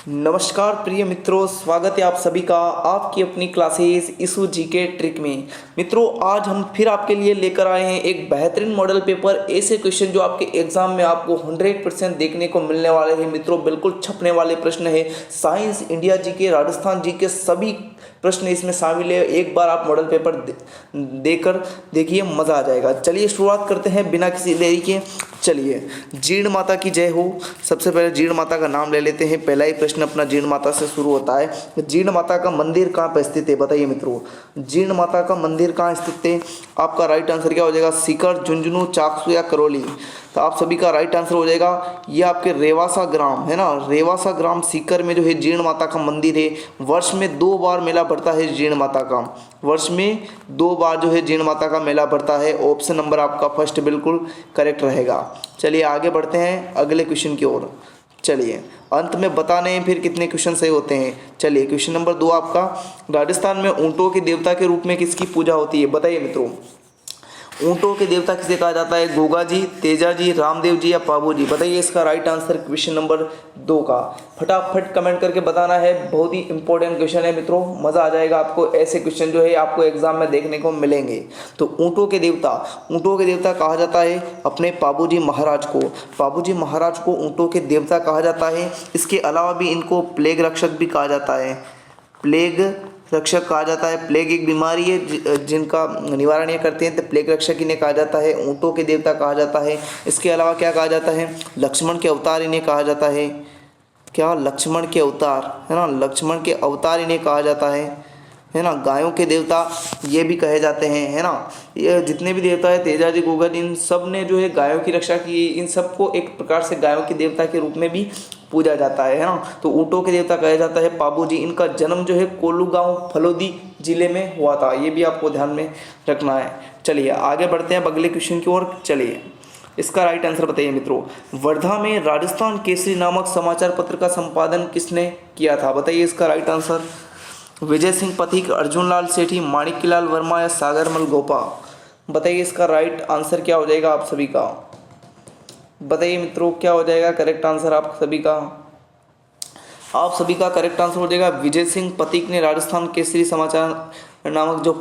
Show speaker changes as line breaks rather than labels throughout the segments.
नमस्कार प्रिय मित्रों, स्वागत है आप सभी का आपकी अपनी क्लासेस इशू जीके ट्रिक में। मित्रों, आज हम फिर आपके लिए लेकर आए हैं एक बेहतरीन मॉडल पेपर, ऐसे क्वेश्चन जो आपके एग्जाम में आपको 100% देखने को मिलने वाले हैं। मित्रों, बिल्कुल छपने वाले प्रश्न है। Science, India GK, Rajasthan GK सभी प्रश्न इसमें शामिल है। एक बार आप मॉडल पेपर देकर देखिए, मज़ा आ जाएगा। चलिए शुरुआत करते हैं बिना किसी देरी के। चलिए, जीण माता की जय हो। सबसे पहले जीण माता का नाम ले लेते हैं। पहला ही प्रश्न अपना जीण माता से शुरू होता है। जीण माता का मंदिर कहाँ पर स्थित है, बताइए मित्रों। जीण माता का मंदिर कहाँ स्थित है? आपका राइट आंसर क्या हो जाएगा? सीकर, झुंझुनू, चाकसू या करौली? तो आप सभी का राइट आंसर हो जाएगा ये आपके रेवासा ग्राम है ना। रेवासा ग्राम सीकर में जो है जीण माता का मंदिर है। वर्ष में 2 बार मेला पड़ता है जीण माता का। वर्ष में 2 बार जो है जीण माता का मेला पड़ता है। ऑप्शन नंबर आपका फर्स्ट बिल्कुल करेक्ट रहेगा। चलिए आगे बढ़ते हैं अगले क्वेश्चन की ओर। चलिए, अंत में बताने हैं फिर कितने क्वेश्चन सही होते हैं। चलिए, क्वेश्चन नंबर 2 आपका, राजस्थान में ऊंटों के देवता के रूप में किसकी पूजा होती है, बताइए मित्रों। ऊंटों के देवता किसे कहा जाता है? गोगा जी, तेजा जी, रामदेव जी या पाबू जी? बताइए इसका राइट आंसर क्वेश्चन नंबर 2 का। फटाफट कमेंट करके बताना है। बहुत ही इंपॉर्टेंट क्वेश्चन है मित्रों, मज़ा आ जाएगा आपको। ऐसे क्वेश्चन जो है आपको एग्जाम में देखने को मिलेंगे। तो ऊंटों के देवता कहा जाता है अपने पाबू जी महाराज को। पाबू जी महाराज को ऊंटों के देवता कहा जाता है। इसके अलावा भी इनको प्लेग रक्षक भी कहा जाता है। प्लेग रक्षक कहा जाता है। प्लेग एक बीमारी है जिनका निवारण ये करते हैं, तो प्लेग रक्षक इन्हें कहा जाता है। ऊंटों के देवता कहा जाता है। इसके अलावा क्या कहा जाता है? लक्ष्मण के अवतार इन्हें कहा जाता है। क्या? लक्ष्मण के अवतार है ना। लक्ष्मण के अवतार इन्हें कहा जाता है ना। गायों के देवता ये भी कहे जाते हैं, है ना। ये जितने भी देवता है, तेजा जी, गोगा जी, इन सब ने जो है गायों की रक्षा की। इन सबको एक प्रकार से गायों के देवता के रूप में भी पूजा जाता है ना। तो ऊंटों के देवता कहा जाता है पाबू जी। इनका जन्म जो है कोल्लू गांव फलोदी जिले में हुआ था। ये भी आपको ध्यान में रखना है। चलिए आगे बढ़ते हैं अगले क्वेश्चन की ओर। चलिए, इसका राइट आंसर बताइए मित्रों। वर्धा में राजस्थान केसरी नामक समाचार पत्र का संपादन किसने किया था, बताइए इसका राइट आंसर। विजय सिंह पथिक, अर्जुन लाल सेठी, माणिक्यलाल वर्मा या सागरमल गोपा? बताइए इसका राइट आंसर क्या हो जाएगा आप सभी का। बताइए मित्रों क्या हो जाएगा करेक्ट आंसर आप सभी का। आप सभी का करेक्ट आंसर हो जाएगा विजय सिंह पथिक ने राजस्थान केसरी समाचार नामक जो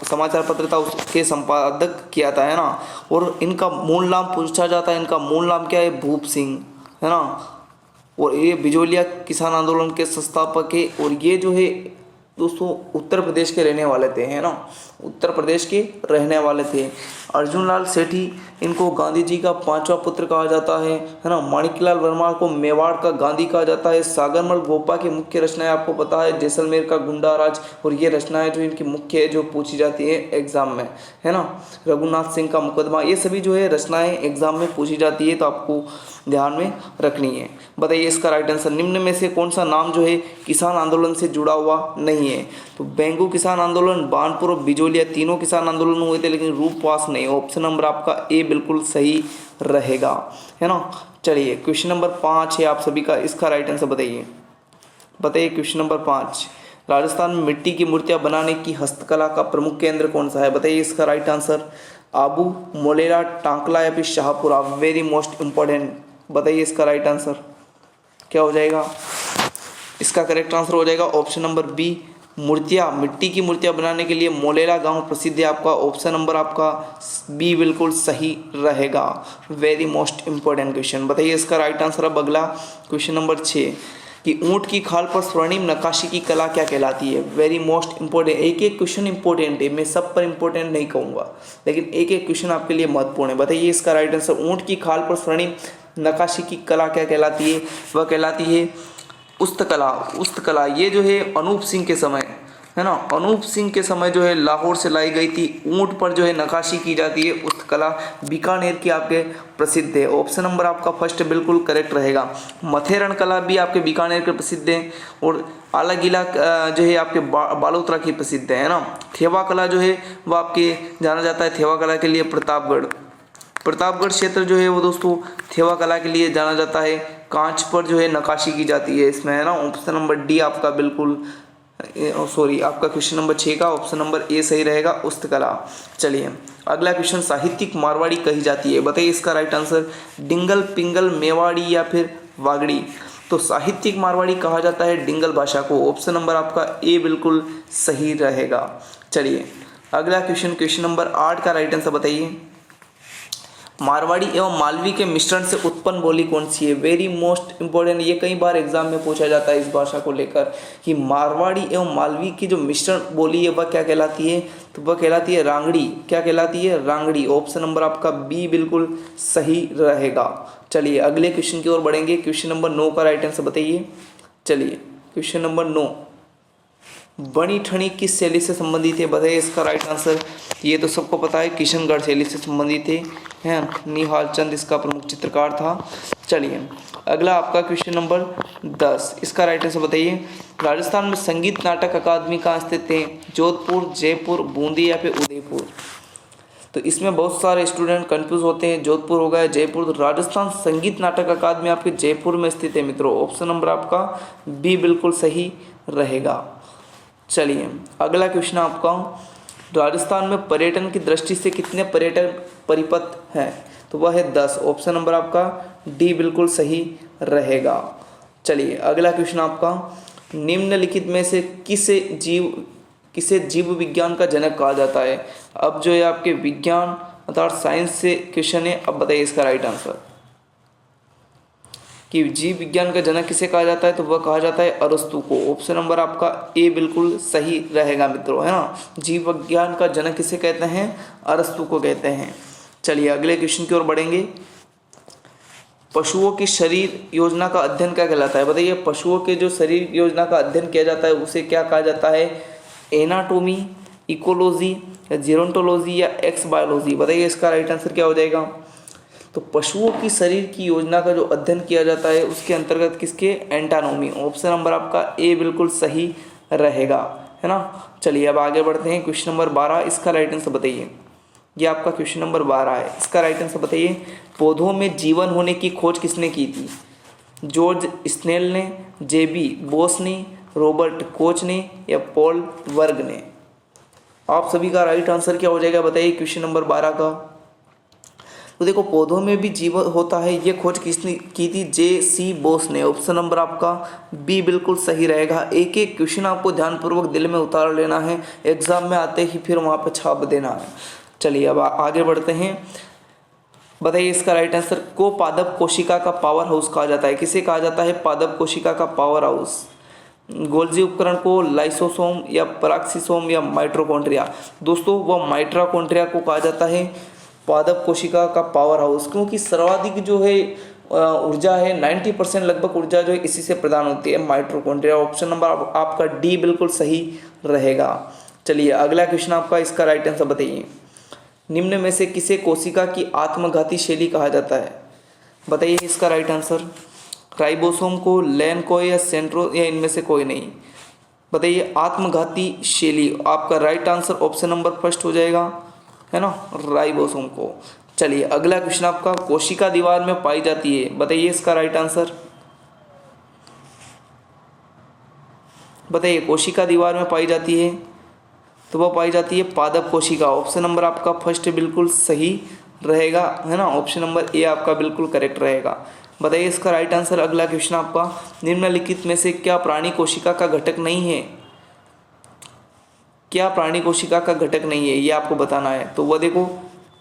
समाचार पत्र था उसके संपादक किया था, है ना। और इनका मूल नाम पूछा जाता है, इनका मूल नाम क्या है? भूप सिंह, है ना। और ये बिजोलिया किसान आंदोलन के संस्थापक है। और ये जो है दोस्तों उत्तर प्रदेश के रहने वाले थे, है ना। उत्तर प्रदेश के रहने वाले थे। अर्जुन लाल सेठी, इनको गांधी जी का 5वां पुत्र कहा जाता है ना। माणिक्यलाल वर्मा को मेवाड़ का गांधी कहा जाता है। सागरमल गोपा की मुख्य रचनाएं आपको पता है जैसलमेर का गुंडा राज। और ये रचनाएं जो इनकी मुख्य है जो पूछी जाती है एग्जाम में, है ना। रघुनाथ सिंह का मुकदमा, ये सभी जो है रचनाएं एग्जाम में पूछी जाती है, तो आपको ध्यान में रखनी है। बताइए इसका राइट आंसर। निम्न में से कौन सा नाम जो है किसान आंदोलन से जुड़ा हुआ नहीं है? तो बेंगू किसान आंदोलन, बानपुर और बिजोलिया तीनों किसान आंदोलन हुए थे, लेकिन रूपवास नहीं। ऑप्शन नंबर आपका ए बिल्कुल सही रहेगा, है ना। चलिए क्वेश्चन नंबर 5 है आप सभी का, इसका राइट आंसर बताइए। बताइए क्वेश्चन नंबर 5, राजस्थान में मिट्टी की मूर्तियां बनाने की हस्तकला का प्रमुख केंद्र कौन सा है? बताइए इसका राइट आंसर। आबू, मोलेरा, टांकला या फिर शाहपुरा? वेरी मोस्ट इंपॉर्टेंट, बताइए इसका राइट आंसर क्या हो जाएगा। इसका करेक्ट आंसर हो जाएगा ऑप्शन नंबर बी, मूर्तियाँ, मिट्टी की मूर्तियाँ बनाने के लिए मोलेरा गांव प्रसिद्ध है आपका। ऑप्शन नंबर आपका बी बिल्कुल सही रहेगा। Very most important question. बताइए इसका राइट आंसर। अब अगला क्वेश्चन नंबर 6 कि ऊंट की खाल पर स्वर्णिम नक्काशी की कला क्या कहलाती है? Very most important. एक एक क्वेश्चन इंपॉर्टेंट है, मैं सब पर इंपॉर्टेंट नहीं कहूँगा, लेकिन एक एक क्वेश्चन आपके लिए महत्वपूर्ण है। बताइए इसका राइट आंसर। ऊंट की खाल पर स्वर्णिम नक्काशी की कला क्या कहलाती है? वह कहलाती है उस्तकला। उस्तकला ये जो है अनूप सिंह के समय, है ना, अनूप सिंह के समय जो है लाहौर से लाई गई थी। ऊंट पर जो है नक्काशी की जाती है, उस्तकला बीकानेर की आपके प्रसिद्ध है। ऑप्शन नंबर आपका फर्स्ट बिल्कुल करेक्ट रहेगा। मथेरण कला भी आपके बीकानेर के प्रसिद्ध है। और आला गीला जो है आपके बालोतरा की प्रसिद्ध है ना। थेवा कला जो है वह आपके जाना जाता है थेवा कला के लिए प्रतापगढ़ क्षेत्र जो है वो दोस्तों थेवा कला के लिए जाना जाता है। कांच पर जो है नक्काशी की जाती है इसमें, है ना। ऑप्शन नंबर डी आपका बिल्कुल सॉरी आपका क्वेश्चन नंबर 6 का ऑप्शन नंबर ए सही रहेगा, उस्तकला। चलिए अगला क्वेश्चन, साहित्यिक मारवाड़ी कही जाती है? बताइए इसका राइट आंसर। डिंगल, पिंगल, मेवाड़ी या फिर वागड़ी? तो साहित्यिक मारवाड़ी कहा जाता है डिंगल भाषा को। ऑप्शन नंबर आपका ए बिल्कुल सही रहेगा। चलिए अगला क्वेश्चन नंबर 8 का राइट आंसर बताइए। मारवाड़ी एवं मालवी के मिश्रण से उत्पन्न बोली कौन सी है? वेरी मोस्ट इंपॉर्टेंट, ये कई बार एग्जाम में पूछा जाता है इस भाषा को लेकर कि मारवाड़ी एवं मालवी की जो मिश्रण बोली है वह क्या कहलाती है? तो वह कहलाती है रांगड़ी। क्या कहलाती है? रांगड़ी। ऑप्शन नंबर आपका बी बिल्कुल सही रहेगा। चलिए अगले क्वेश्चन की ओर बढ़ेंगे। क्वेश्चन नंबर 9 का राइट आंसर बताइए। चलिए क्वेश्चन नंबर 9, बनी ठनी किस शैली से संबंधित है? बताइए इसका राइट आंसर। ये तो सबको पता है, किशनगढ़ शैली से संबंधित है। निहाल चंद इसका प्रमुख चित्रकार था। चलिए अगला आपका क्वेश्चन नंबर 10, इसका राइट आंसर बताइए। राजस्थान में संगीत नाटक अकादमी कहाँ स्थित है? जोधपुर, जयपुर, बूंदी या फिर उदयपुर? तो इसमें बहुत सारे स्टूडेंट कंफ्यूज होते हैं, जोधपुर होगा या जयपुर। तो राजस्थान संगीत नाटक अकादमी आपके जयपुर में स्थित है मित्रों। ऑप्शन नंबर आपका बी बिल्कुल सही रहेगा। चलिए अगला क्वेश्चन आपका, राजस्थान में पर्यटन की दृष्टि से कितने पर्यटन परिपथ हैं? तो वह है 10। ऑप्शन नंबर आपका डी बिल्कुल सही रहेगा। चलिए अगला क्वेश्चन आपका, निम्नलिखित में से किसे जीव विज्ञान का जनक कहा जाता है? अब जो है आपके विज्ञान अर्थात साइंस से क्वेश्चन है। अब बताइए इसका राइट आंसर कि जीव विज्ञान का जनक किसे कहा जाता है? तो वह कहा जाता है अरस्तु को। ऑप्शन नंबर आपका ए बिल्कुल सही रहेगा मित्रों, है ना। जीव विज्ञान का जनक किसे कहते हैं? अरस्तु को कहते हैं। चलिए अगले क्वेश्चन की ओर बढ़ेंगे। पशुओं की शरीर योजना का अध्ययन क्या कहलाता है? बताइए पशुओं के जो शरीर योजना का अध्ययन किया जाता है उसे क्या कहा जाता है? एनाटोमी, इकोलॉजी या जीरोंटोलॉजी या एक्स बायोलॉजी? बताइए इसका राइट आंसर क्या हो जाएगा? तो पशुओं की शरीर की योजना का जो अध्ययन किया जाता है उसके अंतर्गत किसके? एंटानोमी। ऑप्शन नंबर आपका ए बिल्कुल सही रहेगा, है ना। चलिए अब आगे बढ़ते हैं। क्वेश्चन नंबर 12, इसका राइट आंसर बताइए। ये आपका क्वेश्चन नंबर 12 है, इसका राइट आंसर बताइए। पौधों में जीवन होने की खोज किसने की थी? जॉर्ज स्नेल ने, जेबी बोस ने, रॉबर्ट कोच ने या पॉल वर्ग ने? आप सभी का राइट आंसर क्या हो जाएगा बताइए क्वेश्चन नंबर 12 का। तो देखो पौधों में भी जीवन होता है, ये खोज किसने की थी? जे.सी. बोस ने। ऑप्शन नंबर आपका बी बिल्कुल सही रहेगा। एक एक क्वेश्चन आपको ध्यानपूर्वक दिल में उतार लेना है, एग्जाम में आते ही फिर वहाँ पर छाप देना है। चलिए अब आगे बढ़ते हैं। बताइए इसका राइट आंसर। को पादप कोशिका का पावर हाउस कहा जाता है? किसे कहा जाता है पादप कोशिका का पावर हाउस? गोल्जी उपकरण को, लाइसोसोम या पराक्सीसोम या माइटोकॉन्ड्रिया? दोस्तों वह माइटोकॉन्ड्रिया को कहा जाता है पादप कोशिका का पावर हाउस, क्योंकि सर्वाधिक जो है ऊर्जा है 90% लगभग ऊर्जा जो है इसी से प्रदान होती है, माइटोकॉन्ड्रिया। ऑप्शन नंबर आपका डी बिल्कुल सही रहेगा। चलिए अगला क्वेश्चन आपका, इसका राइट आंसर बताइए। निम्न में से किसे कोशिका की आत्मघाती शैली कहा जाता है? बताइए इसका राइट आंसर। राइबोसोम को, लैन को या सेंट्रो या इनमें से कोई नहीं? बताइए आत्मघाती शैली, आपका right answer option number first हो जाएगा, है ना, राइबोसोम को। चलिए अगला क्वेश्चन आपका, कोशिका दीवार में पाई जाती है? बताइए इसका राइट आंसर। बताइए कोशिका दीवार में पाई जाती है, तो वह पाई जाती है पादप कोशिका। ऑप्शन नंबर आपका फर्स्ट बिल्कुल सही रहेगा, है ना। ऑप्शन नंबर ए आपका बिल्कुल करेक्ट रहेगा। बताइए इसका राइट आंसर। अगला क्वेश्चन आपका, निम्नलिखित में से क्या प्राणी कोशिका का घटक नहीं है? क्या प्राणी कोशिका का घटक नहीं है, ये आपको बताना है। तो वह देखो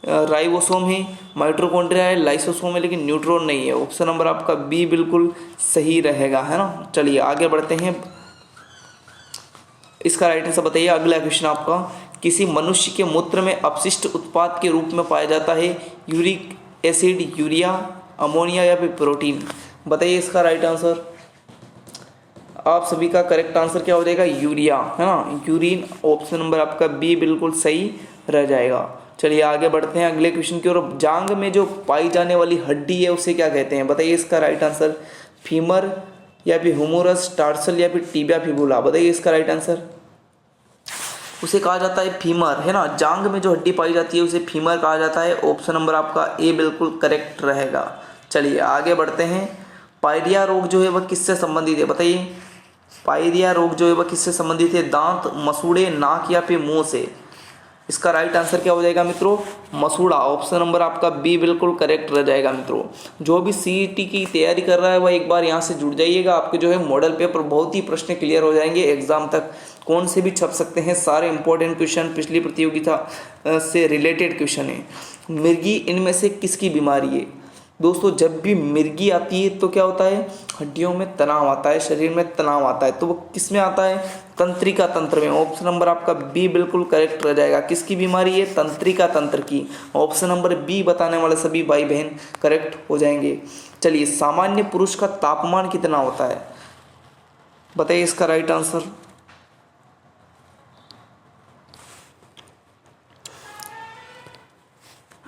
राइबोसोम है, माइटोकॉन्ड्रिया है, लाइसोसोम है, लेकिन न्यूट्रॉन नहीं है। ऑप्शन नंबर आपका बी बिल्कुल सही रहेगा, है ना। चलिए आगे बढ़ते हैं। इसका राइट आंसर बताइए। अगला क्वेश्चन आपका, किसी मनुष्य के मूत्र में अपशिष्ट उत्पाद के रूप में पाया जाता है? यूरिक एसिड, यूरिया, अमोनिया या फिर प्रोटीन? बताइए इसका राइट आंसर। आप सभी का करेक्ट आंसर क्या हो जाएगा? यूरिया, है ना, यूरिन। ऑप्शन नंबर आपका बी बिल्कुल सही रह जाएगा। चलिए आगे बढ़ते हैं अगले क्वेश्चन की ओर। जांग में जो पाई जाने वाली हड्डी है उसे क्या कहते हैं? बताइए इसका राइट आंसर। फीमर या फिर ह्यूमरस, टार्सल या फिर टिबिया फिबुला? बताइए इसका राइट आंसर। उसे कहा जाता है फीमर, है ना। जांग में जो हड्डी पाई जाती है उसे फीमर कहा जाता है। ऑप्शन नंबर आपका ए बिल्कुल करेक्ट रहेगा। चलिए आगे बढ़ते हैं। पायरिया रोग जो है वह किससे संबंधित है? बताइए पायरिया रोग जो है वह किससे संबंधित है? दांत, मसूड़े, नाक या फिर मुंह से? इसका राइट आंसर क्या हो जाएगा मित्रों? मसूड़ा। ऑप्शन नंबर आपका बी बिल्कुल करेक्ट रह जाएगा मित्रों। जो भी सीईटी की तैयारी कर रहा है वह एक बार यहाँ से जुड़ जाइएगा, आपके जो है मॉडल पेपर बहुत ही प्रश्न क्लियर हो जाएंगे एग्जाम तक। कौन से भी छप सकते हैं, सारे इंपॉर्टेंट क्वेश्चन पिछली प्रतियोगिता से रिलेटेड क्वेश्चन है। मिर्गी इनमें से किसकी बीमारी है? दोस्तों जब भी मिर्गी आती है तो क्या होता है? हड्डियों में तनाव आता है, शरीर में तनाव आता है, तो वो किस में आता है? तंत्रिका तंत्र में। ऑप्शन नंबर आपका बी बिल्कुल करेक्ट रह जाएगा। किसकी बीमारी है? तंत्रिका तंत्र की। ऑप्शन नंबर बी बताने वाले सभी भाई बहन करेक्ट हो जाएंगे। चलिए, सामान्य पुरुष का तापमान कितना होता है? बताइए इसका राइट आंसर।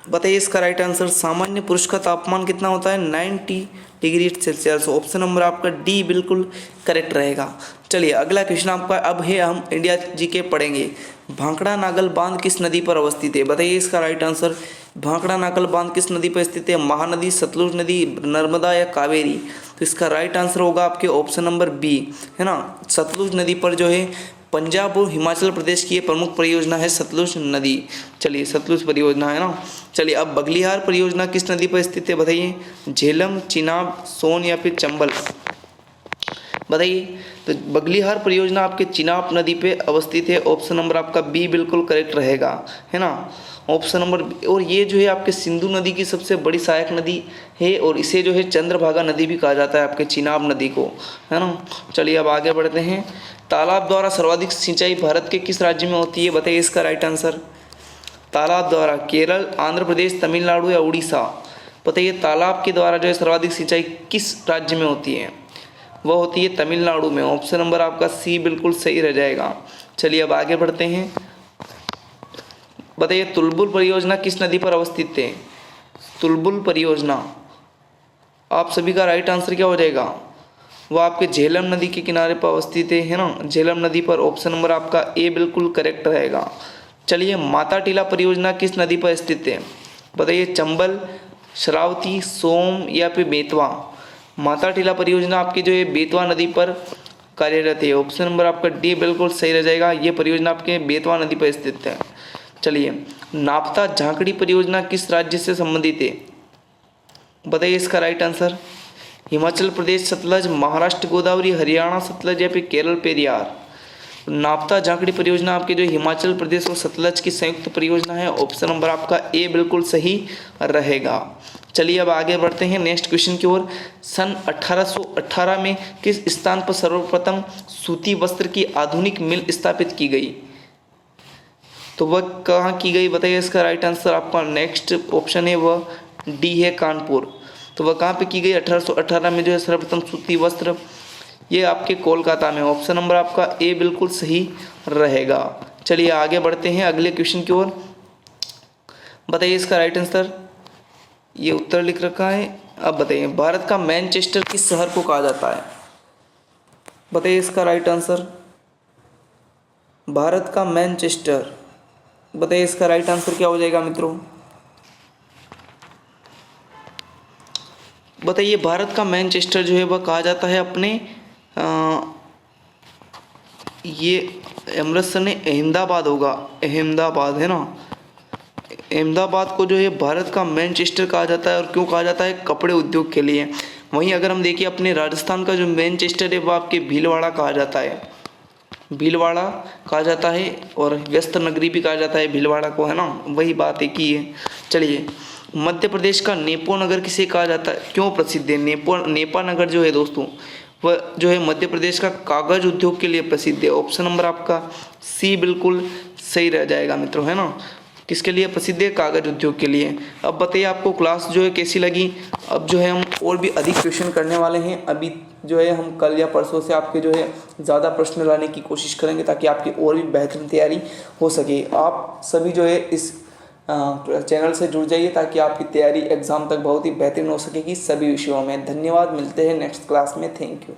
बताइए इसका राइट आंसर। सामान्य पुरुष का तापमान कितना होता है? 90 डिग्री सेल्सियस। ऑप्शन नंबर आपका डी बिल्कुल करेक्ट रहेगा। चलिए अगला क्वेश्चन आपका अब है, हम इंडिया जीके पढ़ेंगे। भांकड़ा नागल बांध किस नदी पर अवस्थित है? बताइए इसका राइट आंसर। भांकड़ा नागल बांध किस नदी पर स्थित है? महानदी, सतलुज नदी, नर्मदा या कावेरी? तो इसका राइट आंसर होगा आपके ऑप्शन नंबर बी, है ना, सतलुज नदी पर जो है पंजाब और हिमाचल प्रदेश की ये प्रमुख परियोजना है सतलुज नदी। चलिए सतलुज परियोजना है ना। चलिए अब बगलिहार परियोजना किस नदी पर स्थित है? बताइए। झेलम, चिनाब, सोन या फिर चंबल? बताइए। तो बगलिहार परियोजना आपके चिनाब नदी पे अवस्थित है। ऑप्शन नंबर आपका बी बिल्कुल करेक्ट रहेगा, है ना। ऑप्शन नंबर, और ये जो है आपके सिंधु नदी की सबसे बड़ी सहायक नदी है, और इसे जो है चंद्रभागा नदी भी कहा जाता है आपके चिनाब नदी को, है ना। चलिए अब आगे बढ़ते हैं। तालाब द्वारा सर्वाधिक सिंचाई भारत के किस राज्य में होती है? बताइए इसका राइट आंसर। तालाब द्वारा केरल, आंध्र प्रदेश, तमिलनाडु या उड़ीसा? बताइए तालाब के द्वारा जो है सर्वाधिक सिंचाई किस राज्य में होती है? वह होती है तमिलनाडु में। ऑप्शन नंबर आपका सी बिल्कुल सही रह जाएगा। चलिए अब आगे बढ़ते हैं। बताइए तुलबुल परियोजना किस नदी पर अवस्थित है? तुलबुल परियोजना, आप सभी का राइट आंसर क्या हो जाएगा? वह आपके झेलम नदी के किनारे पर अवस्थित है ना, झेलम नदी पर। ऑप्शन नंबर आपका ए बिल्कुल करेक्ट रहेगा। चलिए माता टीला परियोजना किस नदी पर स्थित है? बताइए चंबल, शरावती, सोम या फिर बेतवा? माता टीला परियोजना आपकी जो है बेतवा नदी पर कार्यरत है। ऑप्शन नंबर आपका डी बिल्कुल सही रह जाएगा। ये परियोजना आपके बेतवा नदी पर स्थित है। चलिए नापता झांकड़ी परियोजना किस राज्य से संबंधित है? बताइए इसका राइट आंसर। हिमाचल प्रदेश सतलज, महाराष्ट्र गोदावरी, हरियाणा सतलज या फिर केरल पेरियार? नापता झांकड़ी परियोजना आपके जो हिमाचल प्रदेश और सतलज की संयुक्त परियोजना है। ऑप्शन नंबर आपका ए बिल्कुल सही रहेगा। चलिए अब आगे बढ़ते हैं नेक्स्ट क्वेश्चन की ओर। सन 1818 में किस स्थान पर सर्वप्रथम सूती वस्त्र की आधुनिक मिल स्थापित की गई? तो वह कहाँ की गई? बताइए इसका राइट आंसर। आपका नेक्स्ट ऑप्शन है वह डी है, कानपुर। तो वह कहाँ पे की गई? 1818 में जो है सर्वप्रथम सूती वस्त्र, ये आपके कोलकाता में। ऑप्शन नंबर आपका ए बिल्कुल सही रहेगा। चलिए आगे बढ़ते हैं अगले क्वेश्चन की ओर। बताइए इसका राइट आंसर। ये उत्तर लिख रखा है। अब बताइए भारत का मैनचेस्टर किस शहर को कहा जाता है? बताइए इसका राइट आंसर। भारत का मैनचेस्टर, बताइए इसका राइट आंसर क्या हो जाएगा मित्रों? बताइए भारत का मैनचेस्टर जो है वह कहा जाता है अपने ये अमृतसर ने अहमदाबाद होगा, अहमदाबाद है ना। अहमदाबाद को जो है भारत का मैनचेस्टर कहा जाता है। और क्यों कहा जाता है? कपड़े उद्योग के लिए। वहीं अगर हम देखिए अपने राजस्थान का जो मैनचेस्टर है वह आपके भीलवाड़ा कहा जाता है, भीलवाड़ा कहा जाता है, और व्यस्त नगरी भी कहा जाता है भीलवाड़ा को, है ना। वही बात एक ही है। चलिए मध्य प्रदेश का नेपो नगर किसे कहा जाता है? क्यों प्रसिद्ध है? नेपा नगर जो है दोस्तों वह जो है मध्य प्रदेश का कागज उद्योग के लिए प्रसिद्ध है। ऑप्शन नंबर आपका सी बिल्कुल सही रह जाएगा मित्रों, है ना। किसके लिए प्रसिद्ध है? कागज उद्योग के लिए। अब बताइए आपको क्लास जो है कैसी लगी? अब जो है हम और भी अधिक क्वेश्चन करने वाले हैं। अभी जो है हम कल या परसों से आपके जो है ज़्यादा प्रश्न लाने की कोशिश करेंगे ताकि आपकी और भी बेहतरीन तैयारी हो सके। आप सभी जो है इस चैनल से जुड़ जाइए ताकि आपकी तैयारी एग्जाम तक बहुत ही बेहतरीन हो सकेगी सभी विषयों में। धन्यवाद, मिलते हैं नेक्स्ट क्लास में। Thank you.